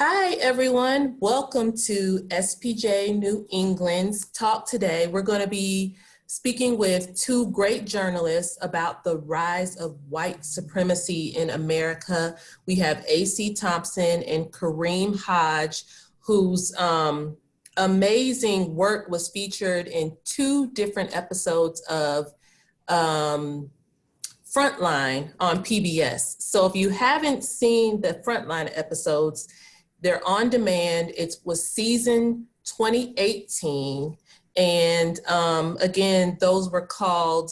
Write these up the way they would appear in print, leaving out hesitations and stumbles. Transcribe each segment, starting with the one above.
Hi, everyone. Welcome to SPJ New England's Talk Today. We're going to be speaking with two great journalists about the rise of white supremacy in America. We have A.C. Thompson and Karim Hajj, whose amazing work was featured in two different episodes of FRONTLINE on PBS. So if you haven't seen the FRONTLINE episodes, they're on demand. It was season 2018. And again, those were called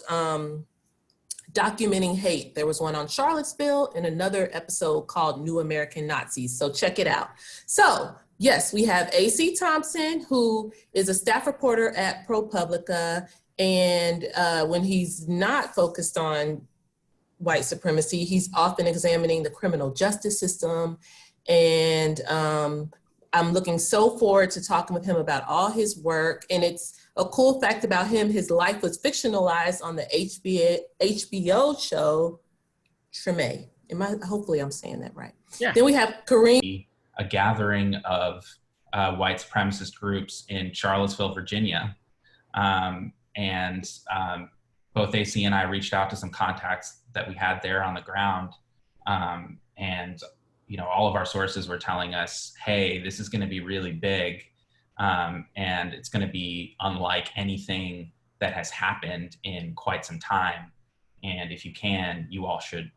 Documenting Hate. There was one on Charlottesville and another episode called New American Nazis. So check it out. So yes, we have A.C. Thompson, who is a staff reporter at ProPublica. And when he's not focused on white supremacy, he's often examining the criminal justice system. And I'm looking so forward to talking with him about all his work. And it's a cool fact about him, his life was fictionalized on the HBO show Treme. Hopefully I'm saying that right. Yeah. Then we have Karim. A gathering of white supremacist groups in Charlottesville, Virginia. Both AC and I reached out to some contacts that we had there on the ground. And all of our sources were telling us, hey, this is going to be really big. And it's going to be unlike anything that has happened in quite some time. And if you can, you all should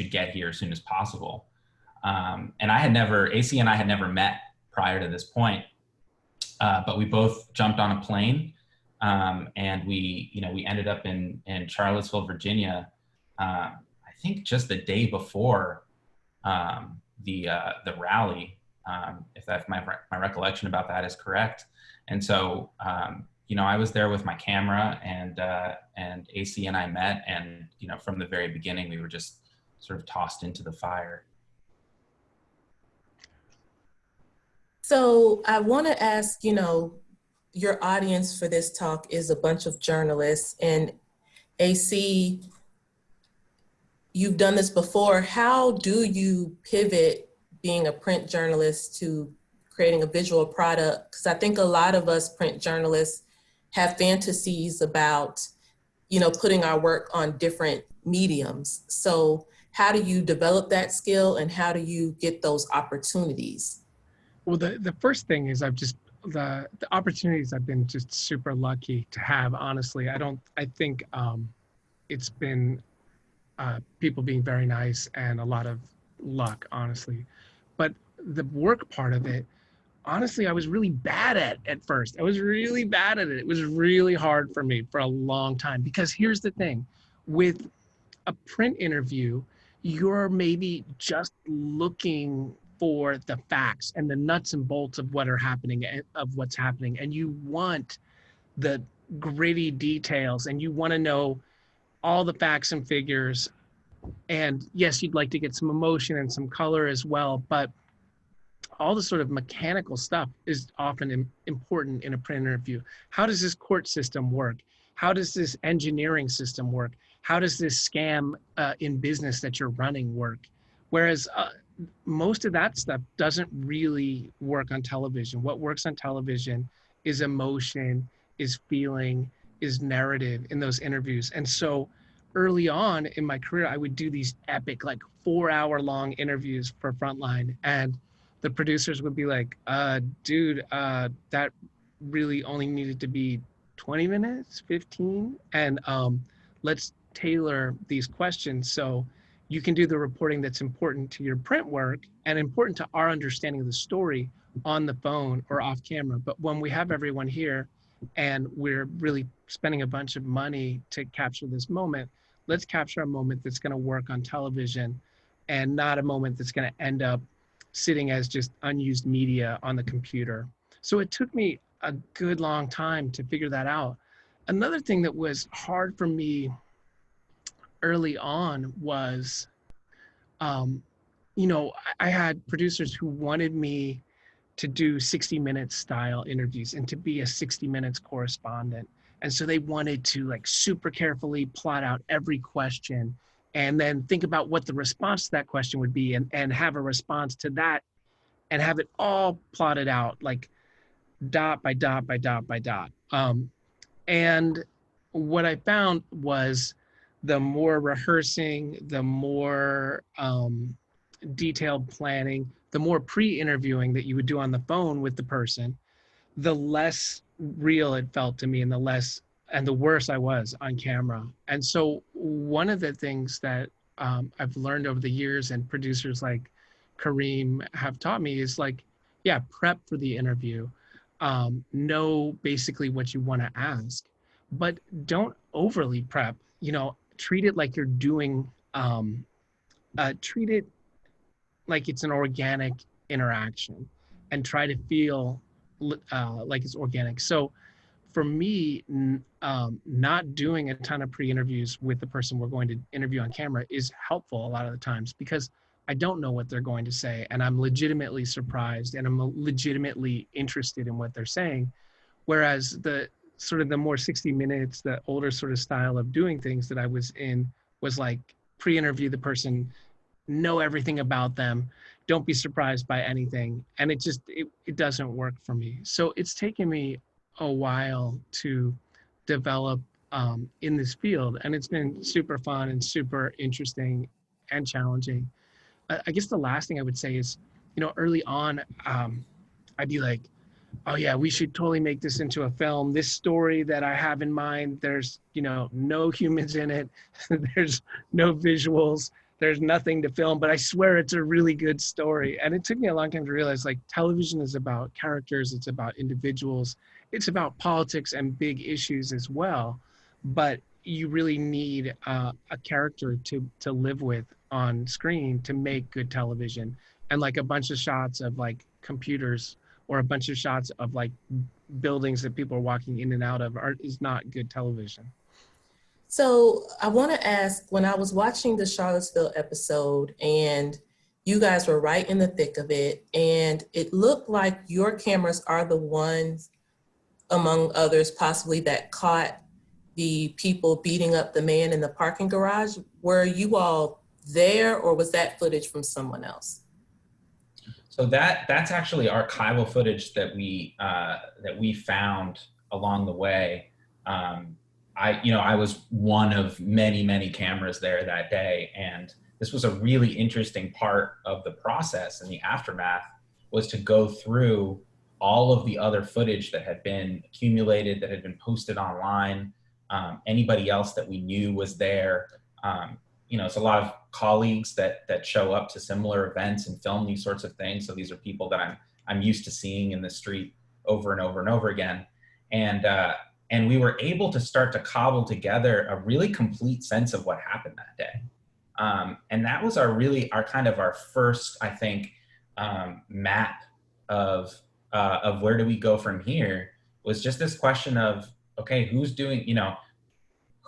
get here as soon as possible. And AC and I had never met prior to this point, but we both jumped on a plane. And we ended up in Charlottesville, Virginia, I think just the day before the rally, if my recollection about that is correct. And so, I was there with my camera, and AC and I met, and from the very beginning, we were just sort of tossed into the fire. So I want to ask, your audience for this talk is a bunch of journalists, and AC, you've done this before. How do you pivot being a print journalist to creating a visual product? Because I think a lot of us print journalists have fantasies about, putting our work on different mediums. So how do you develop that skill, and how do you get those opportunities? Well, the first thing is the opportunities I've been just super lucky to have, honestly. I think it's been people being very nice and a lot of luck, honestly. But the work part of it, honestly, I was really bad at first. I was really bad at it. It was really hard for me for a long time, because here's the thing. With a print interview, you're maybe just looking for the facts and the nuts and bolts of what's happening, and you want the gritty details, and you want to know all the facts and figures. And yes, you'd like to get some emotion and some color as well, but all the sort of mechanical stuff is often important in a print interview. How does this court system work? How does this engineering system work? How does this scam in business that you're running work? Whereas most of that stuff doesn't really work on television. What works on television is emotion, is feeling, is narrative in those interviews. And so early on in my career, I would do these epic, 4-hour-long interviews for Frontline. And the producers would be like, dude, that really only needed to be 20 minutes, 15. And let's tailor these questions so you can do the reporting that's important to your print work and important to our understanding of the story on the phone or off camera. But when we have everyone here and we're really spending a bunch of money to capture this moment, let's capture a moment that's going to work on television and not a moment that's going to end up sitting as just unused media on the computer. So it took me a good long time to figure that out. Another thing that was hard for me early on was, I had producers who wanted me to do 60 Minutes style interviews and to be a 60 Minutes correspondent. And so they wanted to super carefully plot out every question and then think about what the response to that question would be and have a response to that and have it all plotted out, like dot by dot by dot by dot. And what I found was the more rehearsing, the more detailed planning, the more pre-interviewing that you would do on the phone with the person, the less real it felt to me, and the worse I was on camera. And so one of the things that I've learned over the years, and producers like Karim have taught me, is like, yeah, prep for the interview. Know basically what you want to ask, but don't overly prep. Treat it like you're doing, treat it like it's an organic interaction, and try to feel like it's organic. So for me, not doing a ton of pre-interviews with the person we're going to interview on camera is helpful a lot of the times, because I don't know what they're going to say, and I'm legitimately surprised, and I'm legitimately interested in what they're saying. Whereas the sort of the more 60 minutes, the older sort of style of doing things that I was in was like pre-interview the person, know everything about them, don't be surprised by anything. And it doesn't work for me. So it's taken me a while to develop in this field, and it's been super fun and super interesting and challenging. I guess the last thing I would say is, early on, I'd be like, oh yeah, we should totally make this into a film. This story that I have in mind, there's, no humans in it. There's no visuals. There's nothing to film, but I swear it's a really good story. And it took me a long time to realize, like, television is about characters. It's about individuals. It's about politics and big issues as well. But you really need a character to live with on screen to make good television. And like a bunch of shots of like computers, or a bunch of shots of like buildings that people are walking in and out of is not good television. So I want to ask, when I was watching the Charlottesville episode and you guys were right in the thick of it, and it looked like your cameras are the ones, among others possibly, that caught the people beating up the man in the parking garage. Were you all there, or was that footage from someone else? So that's actually archival footage that we found along the way. I was one of many cameras there that day, and this was a really interesting part of the process and the aftermath, was to go through all of the other footage that had been accumulated, that had been posted online, anybody else that we knew was there. It's a lot of colleagues that show up to similar events and film these sorts of things. So these are people that I'm used to seeing in the street over and over and over again. And we were able to start to cobble together a really complete sense of what happened that day. And that was our first, I think, map of where do we go from here, was just this question of, okay, who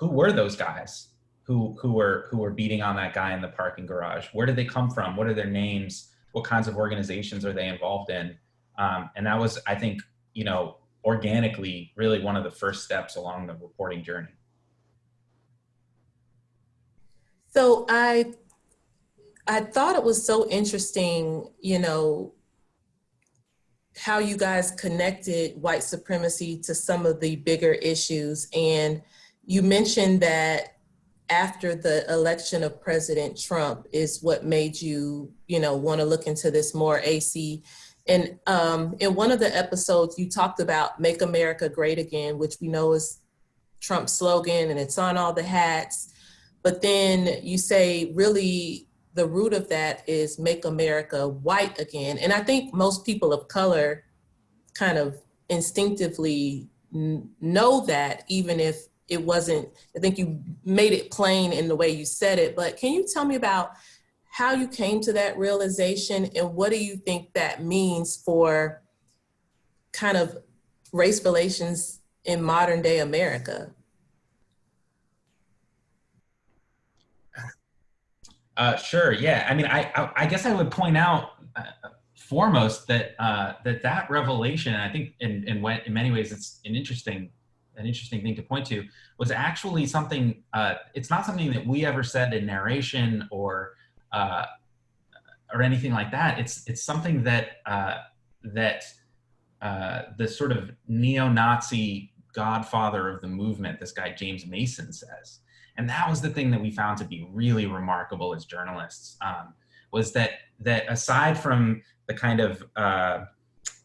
were those guys who were beating on that guy in the parking garage? Where did they come from? What are their names? What kinds of organizations are they involved in? And that was, I think, organically really one of the first steps along the reporting journey. So I thought it was so interesting, how you guys connected white supremacy to some of the bigger issues. And you mentioned that after the election of President Trump is what made you, want to look into this more, AC. And in one of the episodes, you talked about "Make America Great Again," which we know is Trump's slogan, and it's on all the hats. But then you say, really, the root of that is "Make America White Again." And I think most people of color kind of instinctively know that, even if it wasn't, I think you made it plain in the way you said it. But can you tell me about how you came to that realization, and what do you think that means for kind of race relations in modern day America? Sure. Yeah. I mean, I guess I would point out foremost that that revelation, I think in many ways it's an interesting thing to point to, was actually something. It's not something that we ever said in narration or or anything like that. It's something that the sort of neo-Nazi godfather of the movement, this guy James Mason, says. And that was the thing that we found to be really remarkable as journalists, was that aside from the kind of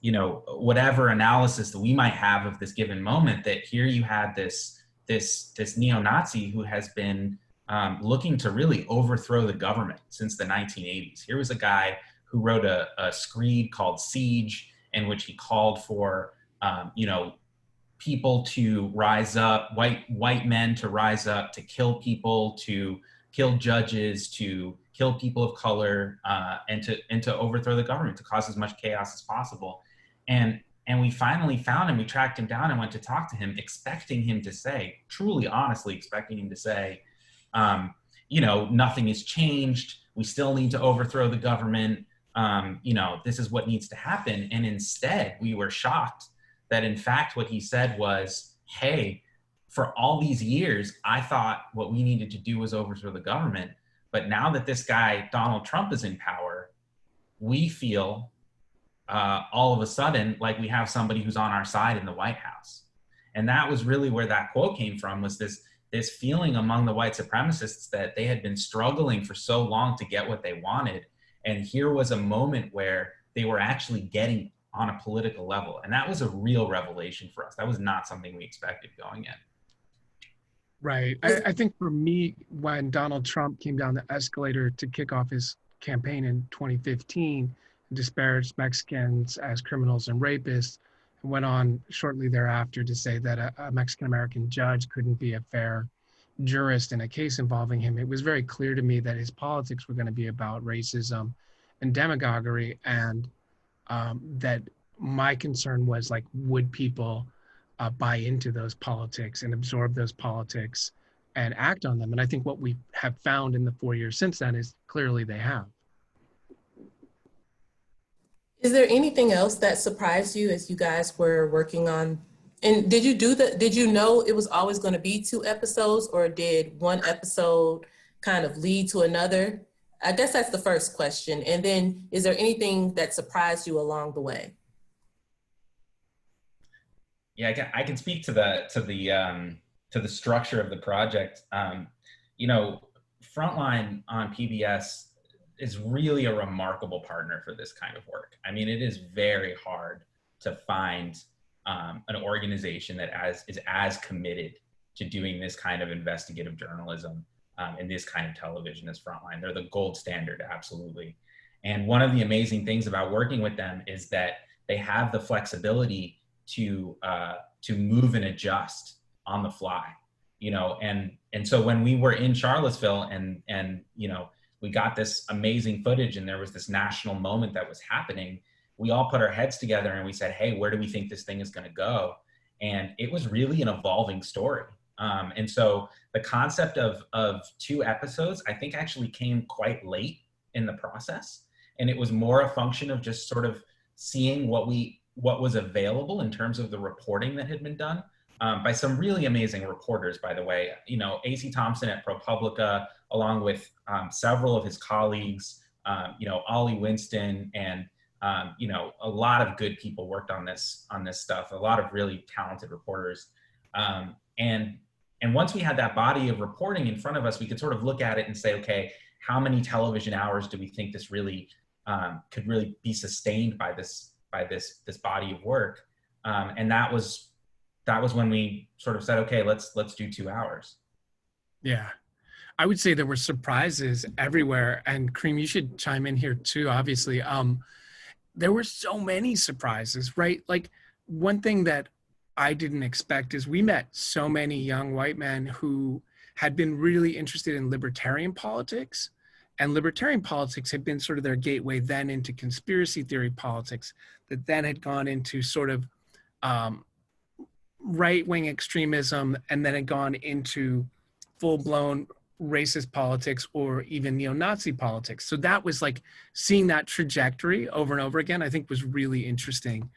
whatever analysis that we might have of this given moment, that here you had this neo-Nazi who has been looking to really overthrow the government since the 1980s. Here was a guy who wrote a screed called Siege, in which he called for people to rise up, white men to rise up, to kill people, to kill judges, to kill people of color, and to overthrow the government, to cause as much chaos as possible. And we finally found him, we tracked him down and went to talk to him, expecting him to say, truly honestly expecting him to say, nothing has changed, we still need to overthrow the government, this is what needs to happen. And instead, we were shocked that in fact what he said was, hey, for all these years, I thought what we needed to do was overthrow the government. But now that this guy, Donald Trump, is in power, we feel all of a sudden like we have somebody who's on our side in the White House. And that was really where that quote came from, was this feeling among the white supremacists that they had been struggling for so long to get what they wanted. And here was a moment where they were actually getting on a political level. And that was a real revelation for us. That was not something we expected going in. Right. I think for me, when Donald Trump came down the escalator to kick off his campaign in 2015, disparaged Mexicans as criminals and rapists, and went on shortly thereafter to say that a Mexican-American judge couldn't be a fair jurist in a case involving him, it was very clear to me that his politics were going to be about racism and demagoguery, and that my concern was, like, would people buy into those politics and absorb those politics and act on them? And I think what we have found in the 4 years since then is clearly they have. Is there anything else that surprised you as you guys were working on? And did you know it was always going to be 2 episodes, or did one episode kind of lead to another? I guess that's the first question. And then is there anything that surprised you along the way? Yeah, I can speak to the structure of the project. Frontline on PBS is really a remarkable partner for this kind of work. I mean, it is very hard to find an organization that is as committed to doing this kind of investigative journalism and this kind of television as Frontline. They're the gold standard, absolutely. And one of the amazing things about working with them is that they have the flexibility to move and adjust on the fly, and so when we were in Charlottesville and we got this amazing footage and there was this national moment that was happening, we all put our heads together and we said, hey, where do we think this thing is going to go? And it was really an evolving story. And so the concept of 2 episodes, I think, actually came quite late in the process. And it was more a function of just sort of seeing what was available in terms of the reporting that had been done by some really amazing reporters, by the way. AC Thompson at ProPublica, along with several of his colleagues, Ollie Winston, and a lot of good people worked on this stuff, a lot of really talented reporters. And once we had that body of reporting in front of us, we could sort of look at it and say, okay, how many television hours do we think this really could really be sustained by this body of work? And that was when we sort of said, okay, let's do 2 hours. Yeah. I would say there were surprises everywhere. And Karim, you should chime in here too, obviously. There were so many surprises, right? Like, one thing that I didn't expect is we met so many young white men who had been really interested in libertarian politics, and libertarian politics had been sort of their gateway then into conspiracy theory politics, that then had gone into sort of right-wing extremism, and then had gone into full-blown racist politics or even neo-Nazi politics. So that was like, seeing that trajectory over and over again, I think was really interesting.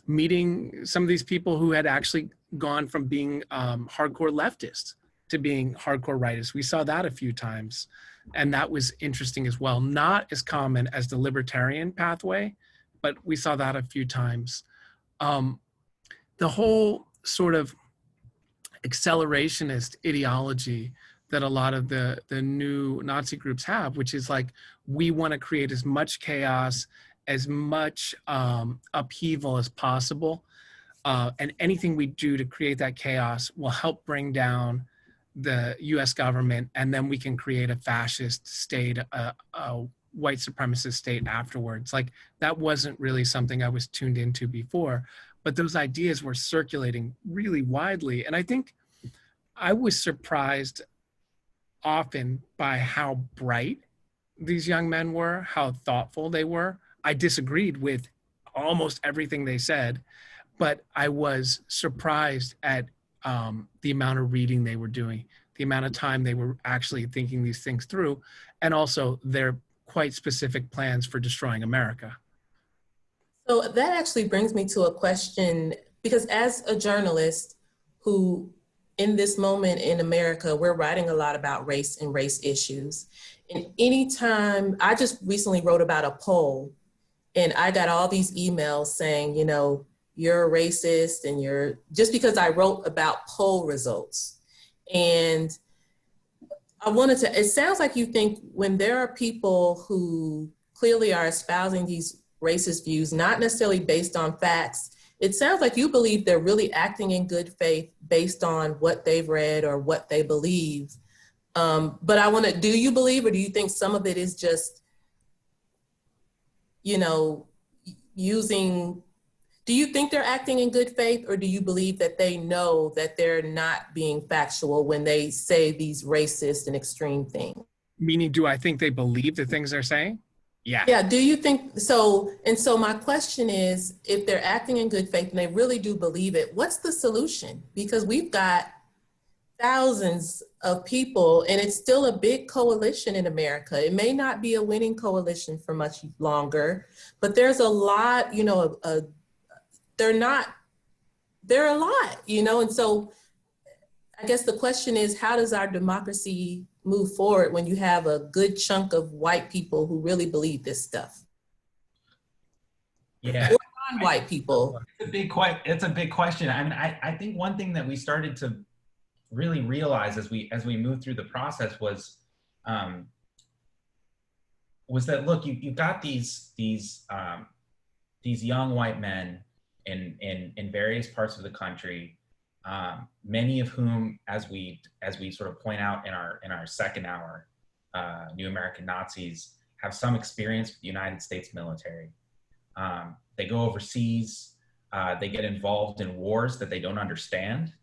Meeting some of these people who had actually gone from being hardcore leftists to being hardcore rightists. We saw that a few times. And that was interesting as well. Not as common as the libertarian pathway, but we saw that a few times. The whole sort of accelerationist ideology that a lot of the new Nazi groups have, which is like, we want to create as much chaos, as much upheaval as possible. And anything we do to create that chaos will help bring down the US government, and then we can create a fascist state, a white supremacist state afterwards. Like, that wasn't really something I was tuned into before, but those ideas were circulating really widely. And I think I was surprised often by how bright these young men were, how thoughtful they were. I disagreed with almost everything they said, but I was surprised at the amount of reading they were doing, the amount of time they were actually thinking these things through, and also their quite specific plans for destroying America. So that actually brings me to a question, because as a journalist who, in this moment in America, we're writing a lot about race and race issues. And anytime, I just recently wrote about a poll, and I got all these emails saying, you know, you're a racist, and you're, just because I wrote about poll results. And I wanted to, it sounds like you think when there are people who clearly are espousing these racist views, not necessarily based on facts, it sounds like you believe they're really acting in good faith based on what they've read or what they believe. But I want to, do you believe, or do you think some of it is just, you know, using, do you think they're acting in good faith, or do you believe that they know that they're not being factual when they say these racist and extreme things? Meaning, do I think they believe the things they're saying? Yeah. Yeah, do you think so? And so my question is, if they're acting in good faith and they really do believe it, what's the solution? Because we've got thousands of people, and it's still a big coalition in America. It may not be a winning coalition for much longer, but there's a lot, you know, they're a lot, you know? And so I guess the question is, how does our democracy move forward when you have a good chunk of white people who really believe this stuff? Yeah. Or non-white people. It's a big question. I mean, I think one thing that we started to really realize as we moved through the process was that, look, you got these young white men in various parts of the country, many of whom, as we sort of point out in our second hour, New American Nazis, have some experience with the United States military. They go overseas, they get involved in wars that they don't understand.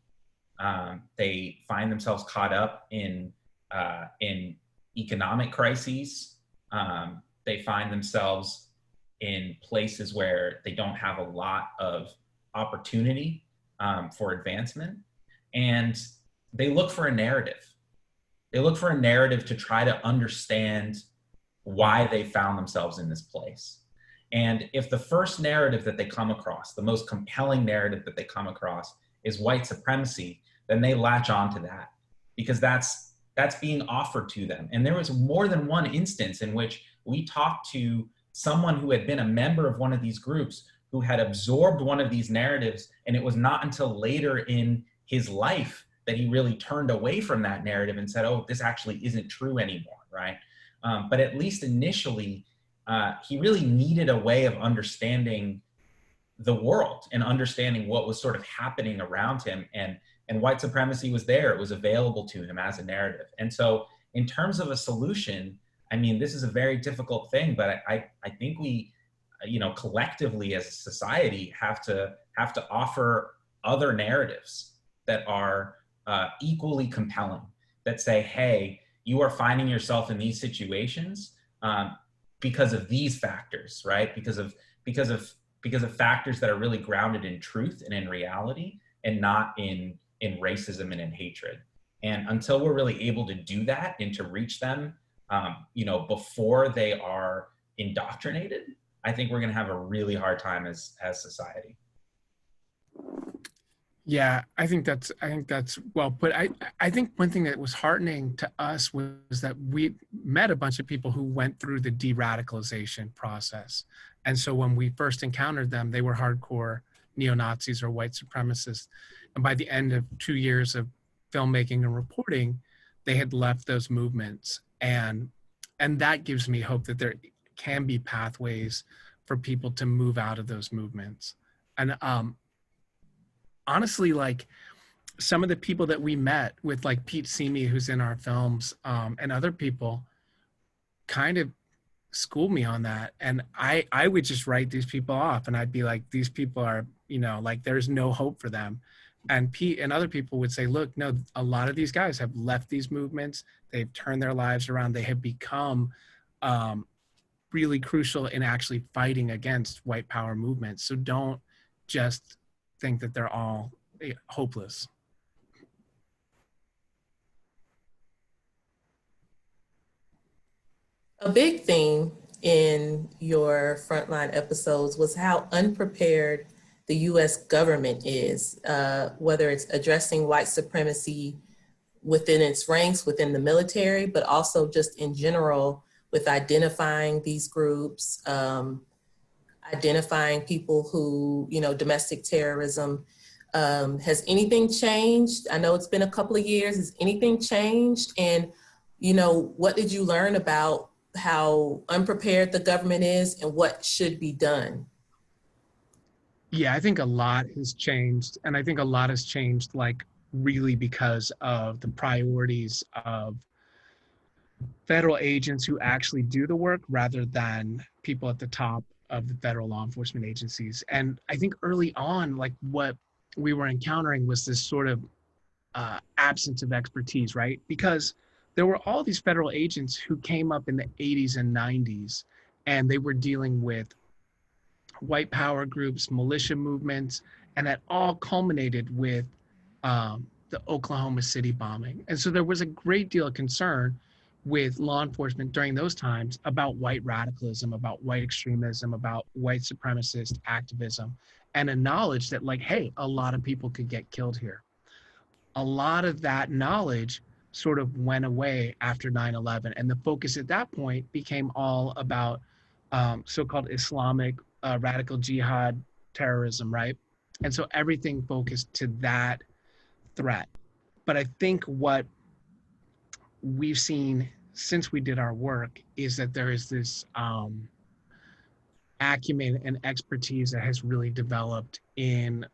They find themselves caught up in economic crises. They find themselves in places where they don't have a lot of opportunity for advancement. And they look for a narrative. They look for a narrative to try to understand why they found themselves in this place. And if the first narrative that they come across, the most compelling narrative that they come across, is white supremacy, then they latch on to that, because that's being offered to them. And there was more than one instance in which we talked to someone who had been a member of one of these groups, who had absorbed one of these narratives, and it was not until later in his life that he really turned away from that narrative and said, oh, this actually isn't true anymore, right? But at least initially, he really needed a way of understanding the world and understanding what was sort of happening around him, and white supremacy was there. It was available to him as a narrative. And so in terms of a solution, I mean, this is a very difficult thing, but I think we, you know, collectively as a society have to offer other narratives that are equally compelling, that say, hey, you are finding yourself in these situations because of these factors, right? Because of factors that are really grounded in truth and in reality, and not in racism and in hatred. And until we're really able to do that and to reach them, you know, before they are indoctrinated, I think we're going to have a really hard time as society. Yeah, I think that's well put. I think one thing that was heartening to us was that we met a bunch of people who went through the de-radicalization process. And so when we first encountered them, they were hardcore neo-Nazis or white supremacists. And by the end of 2 years of filmmaking and reporting, they had left those movements. And that gives me hope that there can be pathways for people to move out of those movements. And honestly, like some of the people that we met with, like Pete Simi, who's in our films, and other people kind of schooled me on that. And I would just write these people off, and I'd be like, these people are, like there's no hope for them. And Pete and other people would say, look, no, a lot of these guys have left these movements. They've turned their lives around. They have become really crucial in actually fighting against white power movements. So don't just think that they're all hopeless. A big theme in your Frontline episodes was how unprepared the US government is, whether it's addressing white supremacy within its ranks, within the military, but also just in general with identifying these groups, identifying people who, domestic terrorism. Has anything changed? I know it's been a couple of years. Has anything changed? And, what did you learn about how unprepared the government is and what should be done? Yeah, I think a lot has changed. And I think a lot has changed, like, really because of the priorities of federal agents who actually do the work rather than people at the top of the federal law enforcement agencies. And I think early on, like what we were encountering was this sort of absence of expertise, right? Because there were all these federal agents who came up in the 80s and 90s, and they were dealing with white power groups, militia movements, and that all culminated with the Oklahoma City bombing. And so there was a great deal of concern with law enforcement during those times about white radicalism, about white extremism, about white supremacist activism, and a knowledge that, like, hey, a lot of people could get killed here. A lot of that knowledge sort of went away after 9/11, and the focus at that point became all about so-called Islamic radical jihad terrorism, right? And so everything focused to that threat. But I think what we've seen since we did our work is that there is this acumen and expertise that has really developed in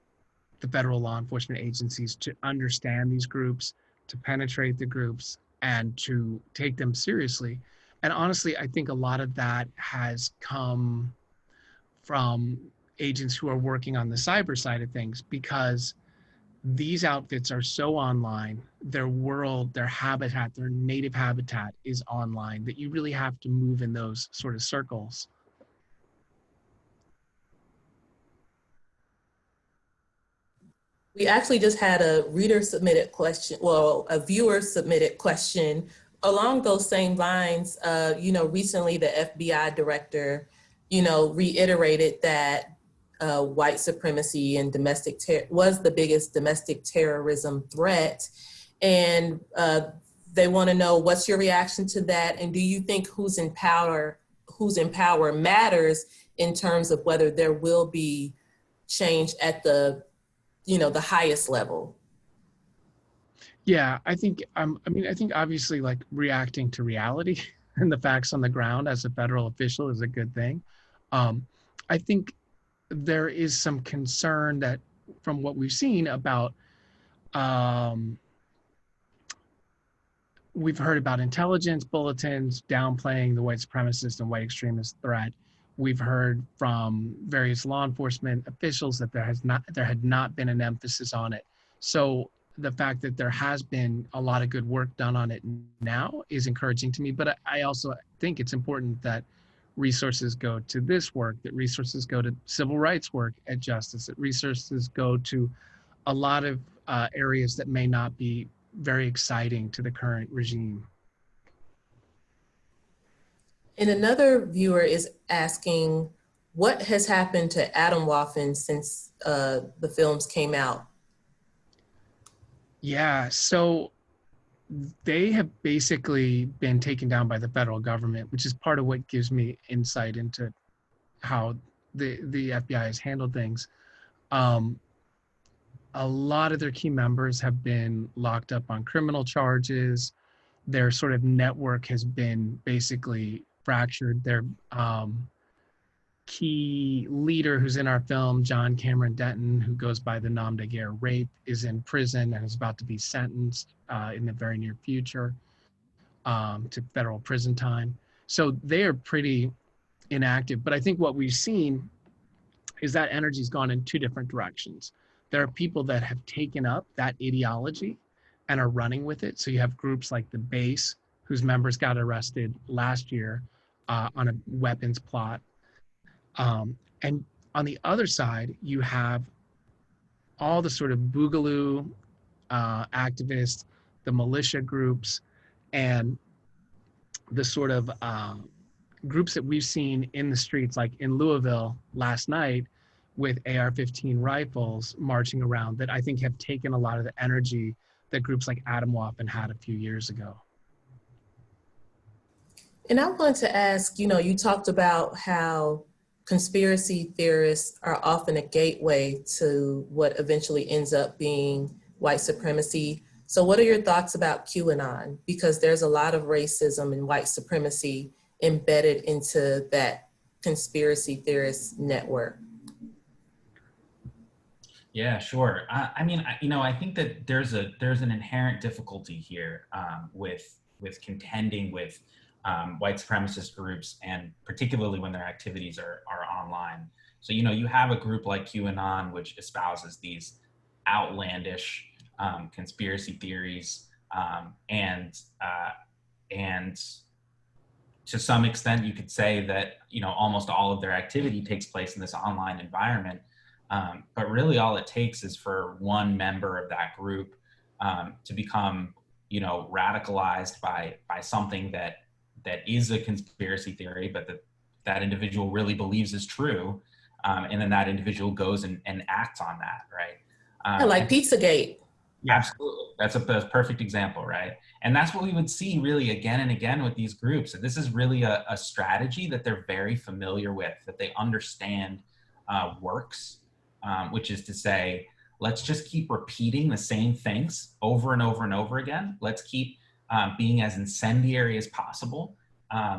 the federal law enforcement agencies to understand these groups, to penetrate the groups, and to take them seriously. And honestly, I think a lot of that has come from agents who are working on the cyber side of things, because these outfits are so online, their world, their habitat, their native habitat is online, that you really have to move in those sort of circles. We actually just had a reader submitted question, well, a viewer submitted question along those same lines. Recently the FBI director, reiterated that white supremacy and was the biggest domestic terrorism threat. And they want to know, what's your reaction to that? And do you think who's in power matters in terms of whether there will be change at the highest level? Yeah, I think, I think obviously, like, reacting to reality and the facts on the ground as a federal official is a good thing. I think there is some concern that, from what we've seen about, we've heard about intelligence bulletins downplaying the white supremacist and white extremist threat. We've heard from various law enforcement officials that there had not been an emphasis on it. So the fact that there has been a lot of good work done on it now is encouraging to me. But I also think it's important that resources go to this work, that resources go to civil rights work at Justice, that resources go to a lot of areas that may not be very exciting to the current regime. And another viewer is asking, what has happened to Adam Waffen since the films came out? Yeah, so they have basically been taken down by the federal government, which is part of what gives me insight into how the FBI has handled things. Um, a lot of their key members have been locked up on criminal charges. Their sort of network has been basically fractured. Their key leader, who's in our film, John Cameron Denton, who goes by the nom de guerre Rape, is in prison and is about to be sentenced in the very near future to federal prison time. So they are pretty inactive. But I think what we've seen is that energy's gone in two different directions. There are people that have taken up that ideology and are running with it. So you have groups like the Base, whose members got arrested last year on a weapons plot. And on the other side, you have all the sort of boogaloo activists, the militia groups, and the sort of groups that we've seen in the streets, like in Louisville last night with AR-15 rifles marching around, that I think have taken a lot of the energy that groups like Atomwaffen had a few years ago. And I wanted to ask, you talked about how conspiracy theorists are often a gateway to what eventually ends up being white supremacy. So what are your thoughts about QAnon? Because there's a lot of racism and white supremacy embedded into that conspiracy theorist network. Yeah, sure. I mean, I think that there's an inherent difficulty here with contending with white supremacist groups, and particularly when their activities are online. So you have a group like QAnon, which espouses these outlandish conspiracy theories, and to some extent, you could say that almost all of their activity takes place in this online environment. But really all it takes is for one member of that group to become, radicalized by something that is a conspiracy theory, but that individual really believes is true. And then that individual goes and acts on that, right? Like Pizzagate. Absolutely. That's a perfect example, right? And that's what we would see really again and again with these groups. And this is really a strategy that they're very familiar with, that they understand works. Which is to say, let's just keep repeating the same things over and over and over again. Let's keep being as incendiary as possible.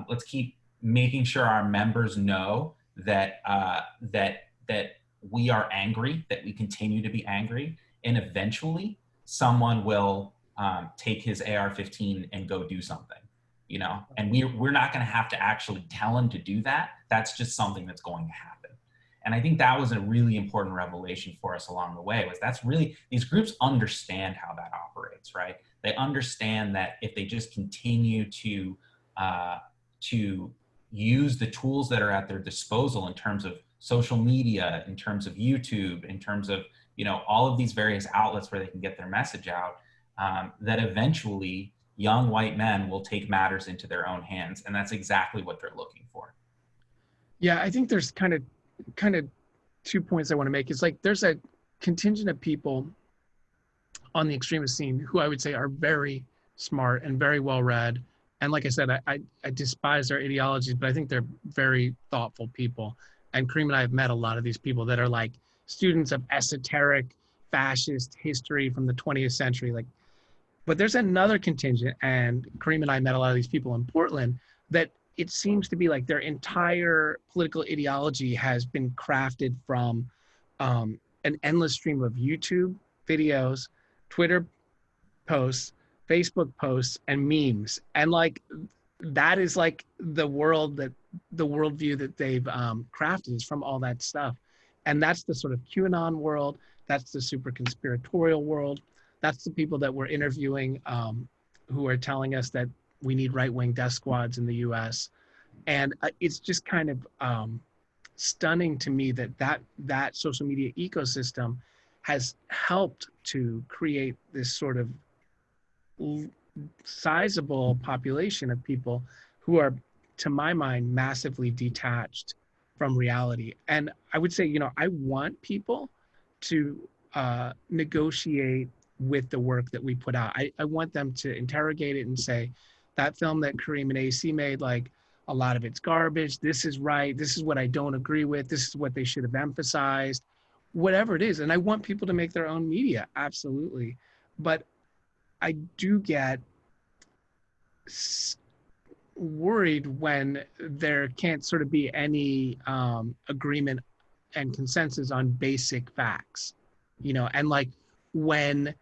Let's keep making sure our members know that that we are angry, that we continue to be angry, and eventually someone will take his AR-15 and go do something. And we're not going to have to actually tell him to do that. That's just something that's going to happen. And I think that was a really important revelation for us along the way, was that's really, these groups understand how that operates, right? They understand that if they just continue to use the tools that are at their disposal in terms of social media, in terms of YouTube, in terms of, all of these various outlets where they can get their message out, that eventually young white men will take matters into their own hands. And that's exactly what they're looking for. Yeah, I think there's kind of 2 points I want to make. Is like there's a contingent of people on the extremist scene who I would say are very smart and very well read. And like I said, I despise their ideologies, but I think they're very thoughtful people. And Karim and I have met a lot of these people that are like students of esoteric fascist history from the 20th century. But there's another contingent, and Karim and I met a lot of these people in Portland, that it seems to be like their entire political ideology has been crafted from an endless stream of YouTube videos, Twitter posts, Facebook posts, and memes. And that is like the worldview that they've crafted is from all that stuff. And that's the sort of QAnon world. That's the super conspiratorial world. That's the people that we're interviewing who are telling us that we need right-wing death squads in the US. And it's just kind of stunning to me that social media ecosystem has helped to create this sort of sizable population of people who are, to my mind, massively detached from reality. And I would say, I want people to negotiate with the work that we put out. I want them to interrogate it and say, that film that Karim and AC made, like, a lot of it's garbage. This is right. This is what I don't agree with. This is what they should have emphasized, whatever it is. And I want people to make their own media, absolutely. But I do get worried when there can't sort of be any agreement and consensus on basic facts, you know, and like when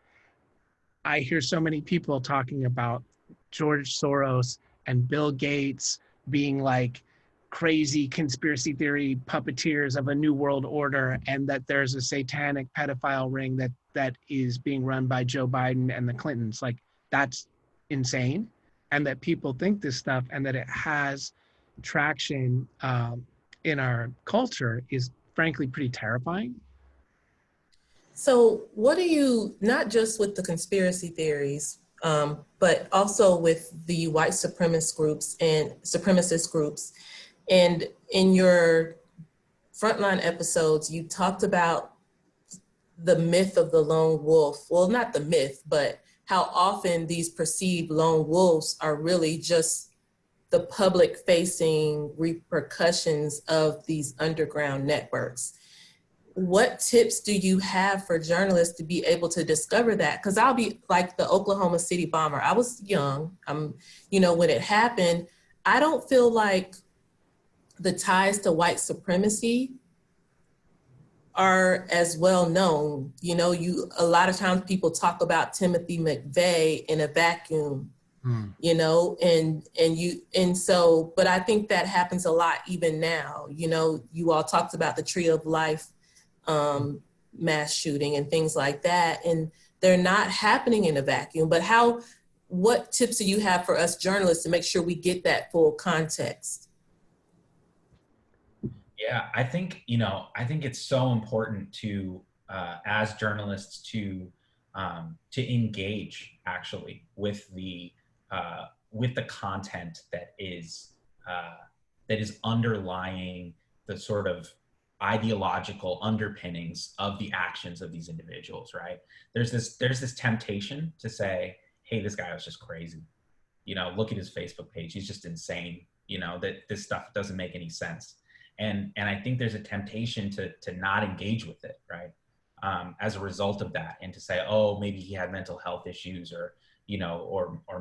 I hear so many people talking about George Soros and Bill Gates being like crazy conspiracy theory puppeteers of a new world order, and that there's a satanic pedophile ring that is being run by Joe Biden and the Clintons. Like, that's insane. And that people think this stuff and that it has traction in our culture is frankly pretty terrifying. So what do you, not just with the conspiracy theories, but also with the white supremacist groups and supremacist groups, and in your Frontline episodes, you talked about the myth of the lone wolf. Well, not the myth, but how often these perceived lone wolves are really just the public facing repercussions of these underground networks. What tips do you have for journalists to be able to discover that? Because I'll be like the Oklahoma City bomber. I was young, when it happened. I don't feel like the ties to white supremacy are as well known. A lot of times people talk about Timothy McVeigh in a vacuum, but I think that happens a lot even now. You all talked about the Tree of Life mass shooting and things like that, and they're not happening in a vacuum. But what tips do you have for us journalists to make sure we get that full context? Yeah, I think it's so important to, as journalists, to engage actually with the content that is underlying the sort of ideological underpinnings of the actions of these individuals, right? There's this temptation to say, hey, this guy was just crazy. Look at his Facebook page. He's just insane. That this stuff doesn't make any sense. And I think there's a temptation to not engage with it, right? As a result of that, and to say, oh, maybe he had mental health issues, or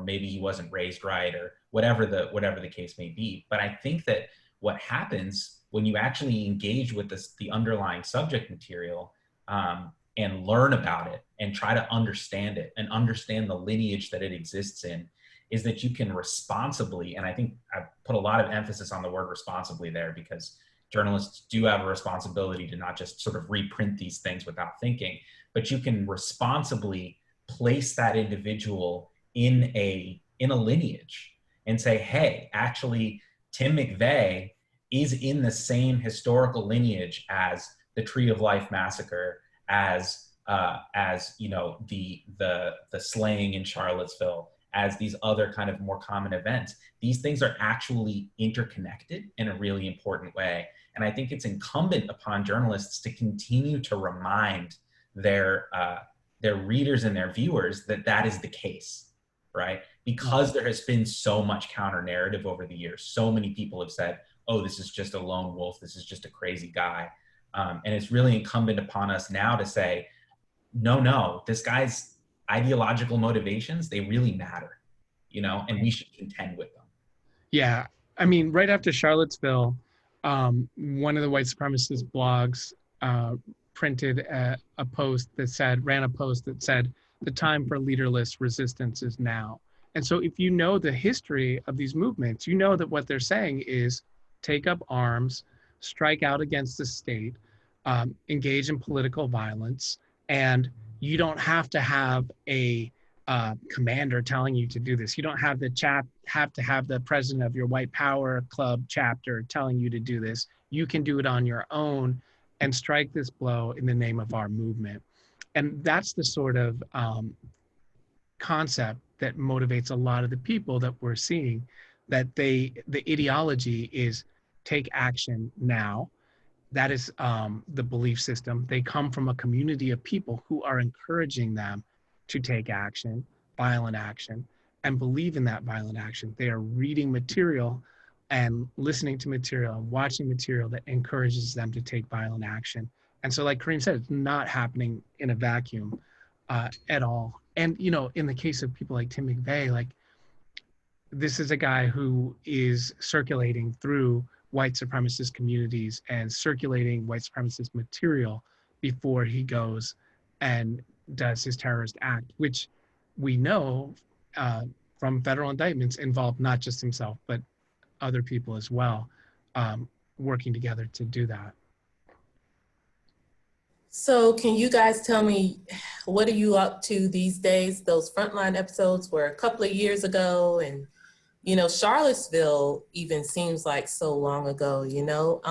maybe he wasn't raised right, or whatever the case may be. But I think that what happens when you actually engage with the underlying subject material and learn about it and try to understand it and understand the lineage that it exists in, is that you can responsibly, and I think I put a lot of emphasis on the word responsibly there, because journalists do have a responsibility to not just sort of reprint these things without thinking, but you can responsibly place that individual in a lineage and say, hey, actually, Tim McVeigh is in the same historical lineage as the Tree of Life massacre, as the slaying in Charlottesville, as these other kind of more common events. These things are actually interconnected in a really important way. And I think it's incumbent upon journalists to continue to remind their readers and their viewers that is the case, right? Because there has been so much counter narrative over the years. So many people have said, oh, this is just a lone wolf. This is just a crazy guy. And it's really incumbent upon us now to say, no, this guy's ideological motivations, they really matter, and we should contend with them. Yeah. I mean, right after Charlottesville, one of the white supremacist blogs ran a post that said, the time for leaderless resistance is now. And so if you know the history of these movements, you know that what they're saying is take up arms, strike out against the state, engage in political violence, and you don't have to have a commander telling you to do this. You don't have to have the president of your White Power Club chapter telling you to do this. You can do it on your own and strike this blow in the name of our movement. And that's the sort of concept that motivates a lot of the people that we're seeing, that the ideology is take action now. That is the belief system. They come from a community of people who are encouraging them to take action, violent action, and believe in that violent action. They are reading material and listening to material and watching material that encourages them to take violent action. And so, like Karim said, it's not happening in a vacuum at all. And, you know, in the case of people like Tim McVeigh, like, this is a guy who is circulating through white supremacist communities and circulating white supremacist material before he goes and does his terrorist act, which we know from federal indictments involved not just himself, but other people as well, working together to do that. So can you guys tell me, what are you up to these days? Those Frontline episodes were a couple of years ago, and, you know, Charlottesville even seems like so long ago, you know?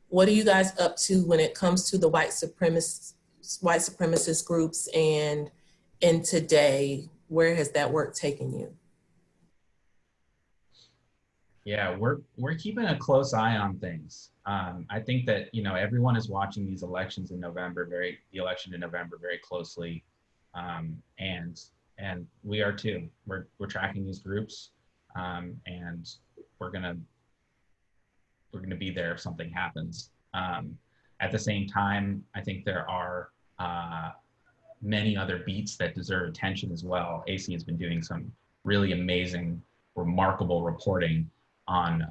What are you guys up to when it comes to the white supremacist groups, and today, where has that work taken you? Yeah, we're keeping a close eye on things. I think that, you know, everyone is watching these elections in November, the election in November very closely, and we are too. We're tracking these groups, and we're gonna be there if something happens. At the same time, I think there are many other beats that deserve attention as well. AC has been doing some really amazing, remarkable reporting on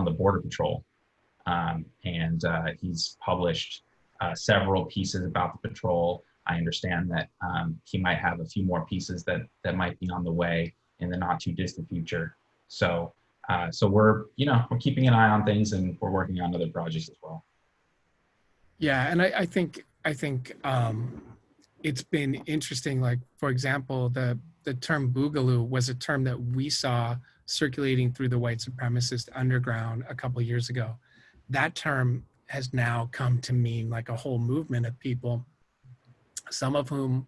the Border Patrol. And he's published several pieces about the patrol. I understand that he might have a few more pieces that might be on the way in the not too distant future. So we're keeping an eye on things, and we're working on other projects as well. Yeah, and I think it's been interesting. Like, for example, the term boogaloo was a term that we saw circulating through the white supremacist underground a couple of years ago. That term has now come to mean like a whole movement of people, some of whom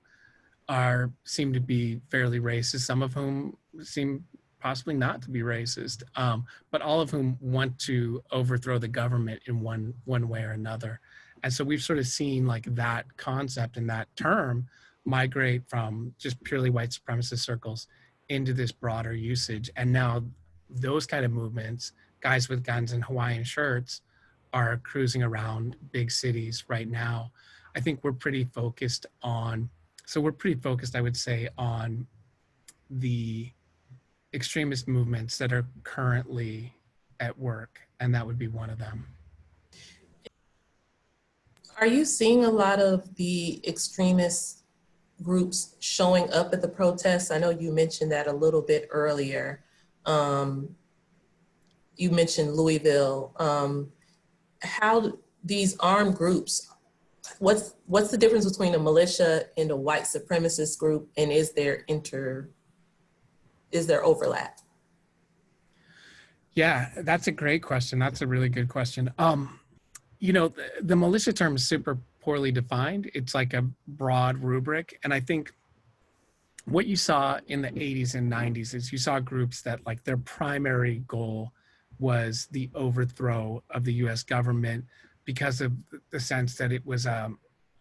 seem to be fairly racist, some of whom seem possibly not to be racist, but all of whom want to overthrow the government in one way or another. And so we've sort of seen like that concept and that term migrate from just purely white supremacist circles into this broader usage. And now those kind of movements, guys with guns and Hawaiian shirts, are cruising around big cities right now. I think we're pretty focused, I would say, on the extremist movements that are currently at work, and that would be one of them. Are you seeing a lot of the extremist groups showing up at the protests? I know you mentioned that a little bit earlier. You mentioned Louisville. How these armed groups, what's the difference between a militia and a white supremacist group, and is there overlap? Yeah, that's a great question. That's a really good question. You know, the militia term is super poorly defined. It's like a broad rubric. And I think what you saw in the 80s and 90s is you saw groups that like their primary goal was the overthrow of the US government because of the sense that it was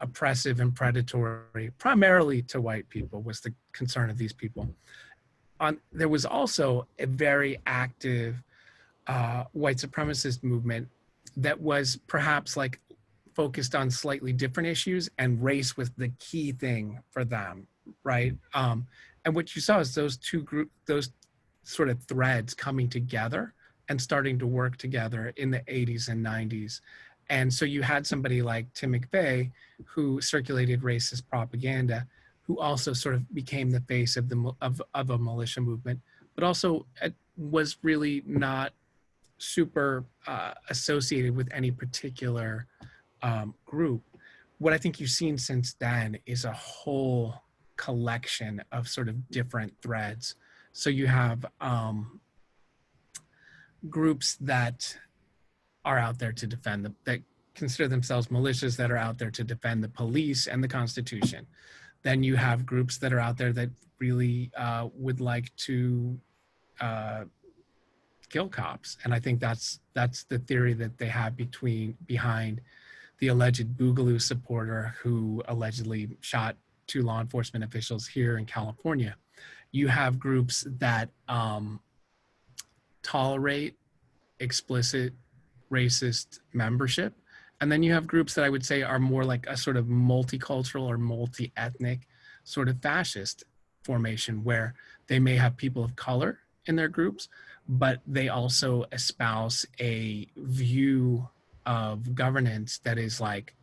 oppressive and predatory, primarily to white people, was the concern of these people. There was also a very active white supremacist movement that was perhaps like focused on slightly different issues, and race was the key thing for them, right? And what you saw is those sort of threads coming together and starting to work together in the 80s and 90s. And so you had somebody like Tim McVeigh, who circulated racist propaganda, who also sort of became the face of a militia movement, but also was really not super associated with any particular group. What I think you've seen since then is a whole collection of sort of different threads. So you have groups that are out there to defend that consider themselves militias, that are out there to defend the police and the Constitution. Then you have groups that are out there that really would like to kill cops. And I think that's the theory that they have behind the alleged Boogaloo supporter who allegedly shot to law enforcement officials here in California. You have groups that tolerate explicit racist membership. And then you have groups that I would say are more like a sort of multicultural or multi-ethnic sort of fascist formation, where they may have people of color in their groups, but they also espouse a view of governance that is like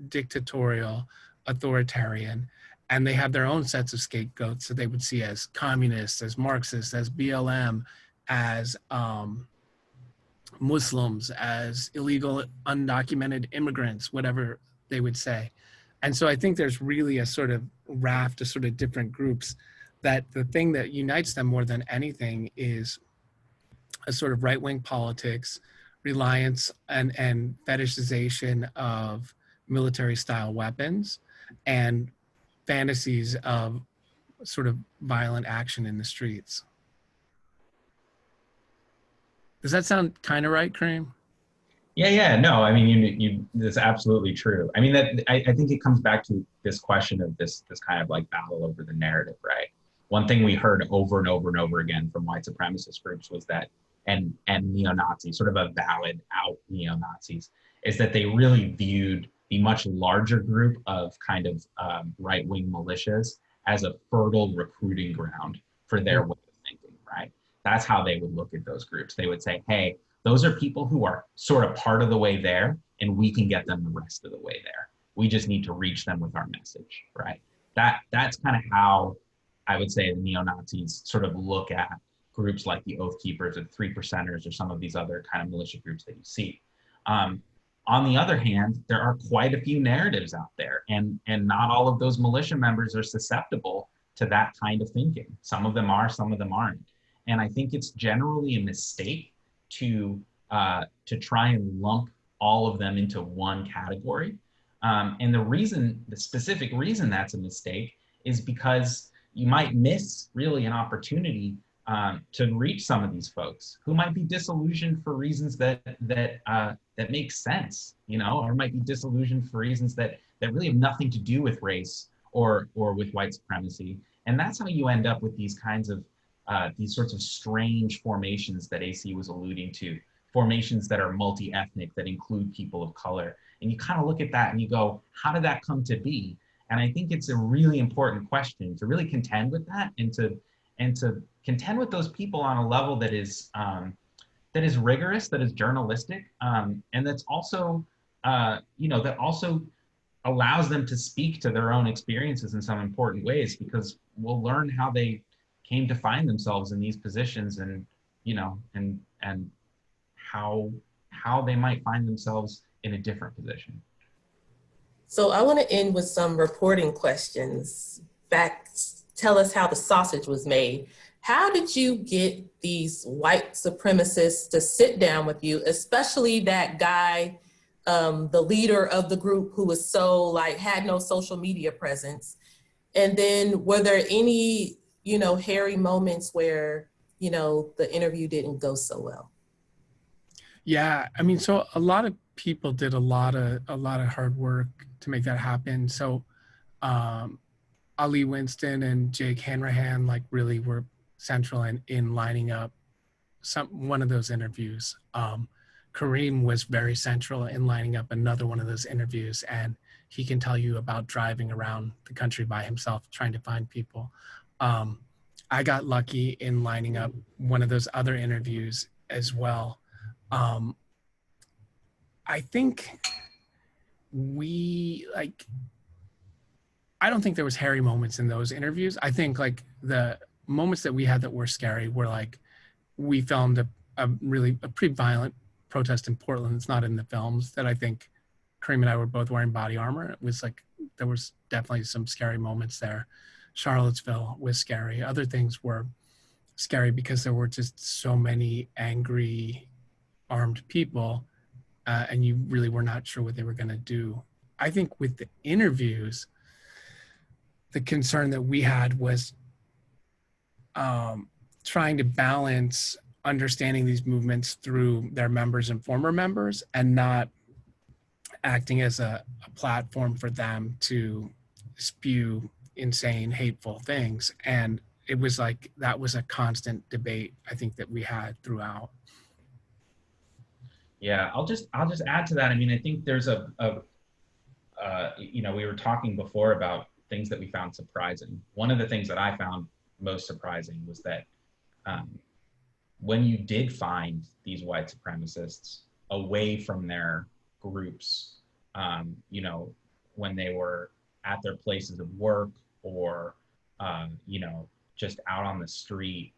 dictatorial, authoritarian, and they have their own sets of scapegoats that they would see as communists, as Marxists, as BLM, as Muslims, as illegal undocumented immigrants, whatever they would say. And so I think there's really a sort of raft of sort of different groups that the thing that unites them more than anything is a sort of right-wing politics, reliance and fetishization of military-style weapons, and fantasies of sort of violent action in the streets. Does that sound kind of right, Karim? Yeah, no, I mean, that's absolutely true. I mean, that I think it comes back to this question of this kind of like battle over the narrative, right? One thing we heard over and over and over again from white supremacist groups was that, and neo-Nazis, sort of avowed out neo-Nazis, is that they really viewed the much larger group of kind of right-wing militias as a fertile recruiting ground for their way of thinking, right? That's how they would look at those groups. They would say, hey, those are people who are sort of part of the way there, and we can get them the rest of the way there. We just need to reach them with our message, right? That's kind of how I would say the neo-Nazis sort of look at groups like the Oath Keepers or Three Percenters or some of these other kind of militia groups that you see. On the other hand, there are quite a few narratives out there, and not all of those militia members are susceptible to that kind of thinking. Some of them are, some of them aren't. And I think it's generally a mistake to try and lump all of them into one category. And the specific reason that's a mistake is because you might miss really an opportunity to reach some of these folks who might be disillusioned for reasons that make sense, or might be disillusioned for reasons that really have nothing to do with race or with white supremacy. And that's how you end up with these kinds of these sorts of strange formations that AC was alluding to, formations that are multi-ethnic, that include people of color. And you kind of look at that and you go, how did that come to be? And I think it's a really important question to really contend with that, and to contend with those people on a level that is rigorous, that is journalistic, and that's also, that also allows them to speak to their own experiences in some important ways, because we'll learn how they came to find themselves in these positions, and and how they might find themselves in a different position. So I want to end with some reporting questions. Tell us how the sausage was made. How did you get these white supremacists to sit down with you, especially that guy, the leader of the group, who was so had no social media presence? And then were there any, hairy moments where, the interview didn't go so well? Yeah, I mean, so a lot of people did a lot of hard work to make that happen. So Ali Winston and Jake Hanrahan really were central in lining up one of those interviews. Karim was very central in lining up another one of those interviews, and he can tell you about driving around the country by himself trying to find people. I got lucky in lining up one of those other interviews as well. I think I don't think there was hairy moments in those interviews. I think the moments that we had that were scary were we filmed a pretty violent protest in Portland. It's not in the films, that I think Karim and I were both wearing body armor. It was there was definitely some scary moments there. Charlottesville was scary. Other things were scary because there were just so many angry armed people, and you really were not sure what they were going to do. I think with the interviews, the concern that we had was trying to balance understanding these movements through their members and former members, and not acting as a platform for them to spew insane, hateful things. And it was like, that was a constant debate, I think, that we had throughout. Yeah, I'll just add to that. I mean, I think there's you know, we were talking before about things that we found surprising. One of the things that I found most surprising was that when you did find these white supremacists away from their groups, you know, when they were at their places of work or, you know, just out on the street,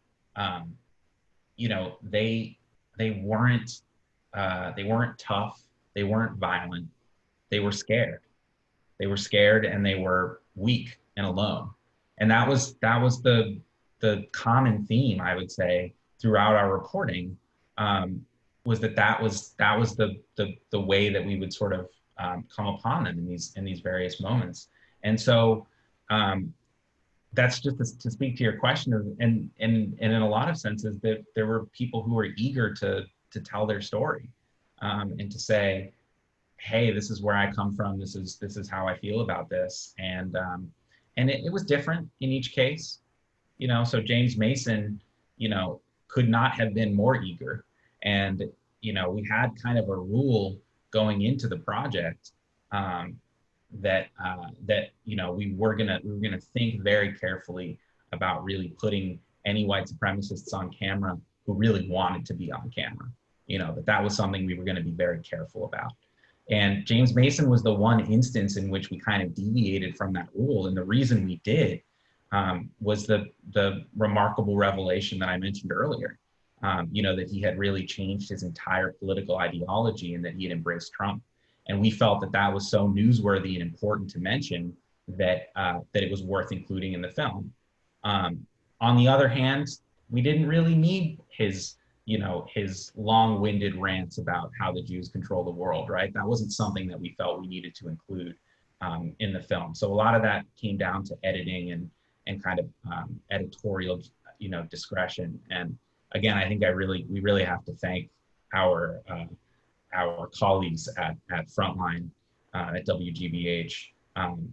you know, they weren't tough, they weren't violent, they were scared. They were scared and they were weak and alone. And that was the common theme, I would say, throughout our reporting, was that was the way that we would sort of come upon them in these various moments. And so that's just to speak to your question of, and in a lot of senses, that there were people who were eager to tell their story, and to say, hey, this is where I come from. This is how I feel about this. And it was different in each case, you know. So James Mason, you know, could not have been more eager. And, you know, we had kind of a rule going into the project, that you know, we were gonna think very carefully about really putting any white supremacists on camera who really wanted to be on camera. You know, that was something we were going to be very careful about. And James Mason was the one instance in which we kind of deviated from that rule. And the reason we did was the remarkable revelation that I mentioned earlier, you know, that he had really changed his entire political ideology and that he had embraced Trump. And we felt that that was so newsworthy and important to mention that that it was worth including in the film. On the other hand, we didn't really need his, you know, his long-winded rants about how the Jews control the world, right? That wasn't something that we felt we needed to include in the film. So a lot of that came down to editing and kind of editorial, you know, discretion. And again, I think we really have to thank our colleagues at Frontline, at WGBH,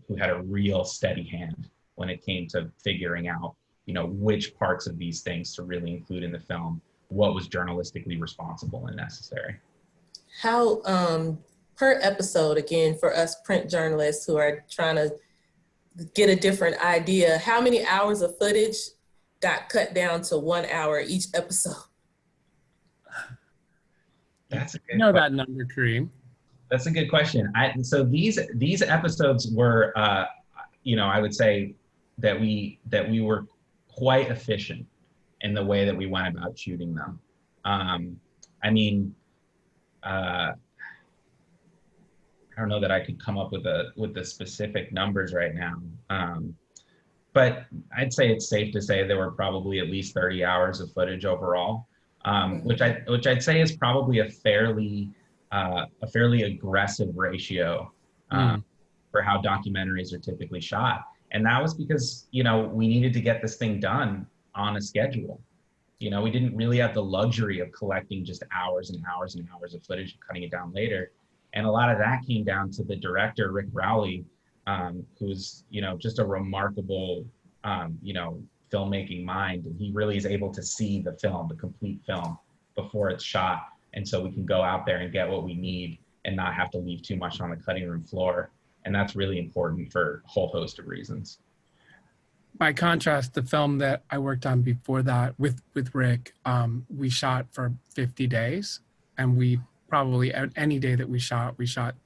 who had a real steady hand when it came to figuring out, you know, which parts of these things to really include in the film, what was journalistically responsible and necessary. How, per episode, again, for us print journalists who are trying to get a different idea, how many hours of footage got cut down to 1 hour each episode? That's a good You know that number, Kareem. That's a good question. So these episodes were, you know, I would say that we were quite efficient in the way that we went about shooting them. I mean, I don't know that I could come up with the specific numbers right now, but I'd say it's safe to say there were probably at least 30 hours of footage overall, which I'd say is probably a fairly aggressive ratio for how documentaries are typically shot. And that was because, you know, we needed to get this thing done on a schedule. You know, we didn't really have the luxury of collecting just hours and hours and hours of footage and cutting it down later. And a lot of that came down to the director, Rick Rowley, who's, you know, just a remarkable, you know, filmmaking mind. And he really is able to see the film, the complete film, before it's shot. And so we can go out there and get what we need and not have to leave too much on the cutting room floor. And that's really important for a whole host of reasons. By contrast, the film that I worked on before that with Rick, we shot for 50 days, and we probably, any day that we shot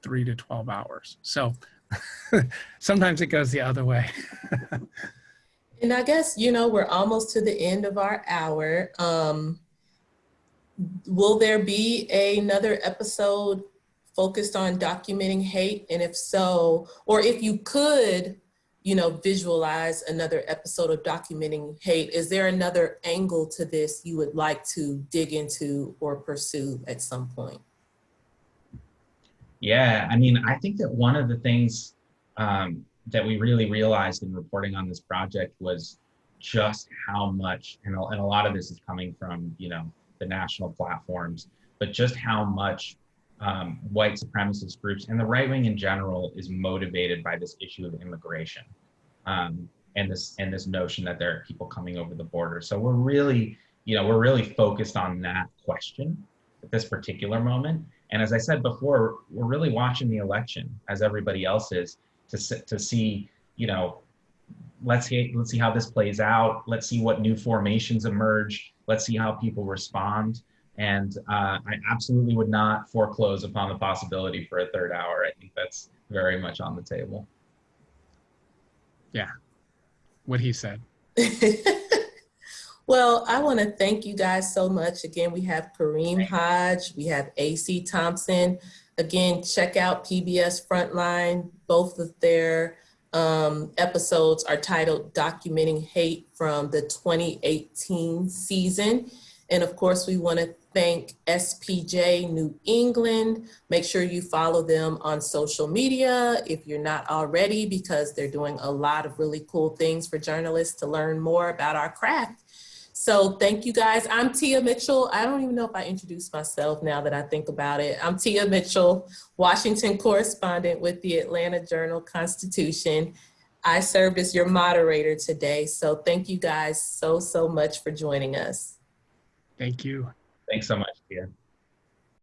3 to 12 hours. So sometimes it goes the other way. And I guess, you know, we're almost to the end of our hour. Will there be another episode focused on documenting hate? And if so, or if you could, you know, visualize another episode of documenting hate, is there another angle to this you would like to dig into or pursue at some point? Yeah, I mean, I think that one of the things that we really realized in reporting on this project was just how much, and a lot of this is coming from, you know, the national platforms, but just how much white supremacist groups, and the right wing in general is motivated by this issue of immigration, and this notion that there are people coming over the border. So we're really focused on that question at this particular moment. And as I said before, we're really watching the election as everybody else is to see, let's see how this plays out. Let's see what new formations emerge. Let's see how people respond. And I absolutely would not foreclose upon the possibility for a third hour. I think that's very much on the table. Yeah, what he said. Well, I want to thank you guys so much. Again, we have Karim Hajj, we have AC Thompson. Again, check out PBS Frontline. Both of their episodes are titled Documenting Hate from the 2018 season. And of course, we want to thank SPJ New England. Make sure you follow them on social media if you're not already, because they're doing a lot of really cool things for journalists to learn more about our craft. So thank you guys. I'm Tia Mitchell. I don't even know if I introduced myself now that I think about it. I'm Tia Mitchell, Washington correspondent with the Atlanta Journal-Constitution. I served as your moderator today. So thank you guys so much for joining us. Thank you. Thanks so much.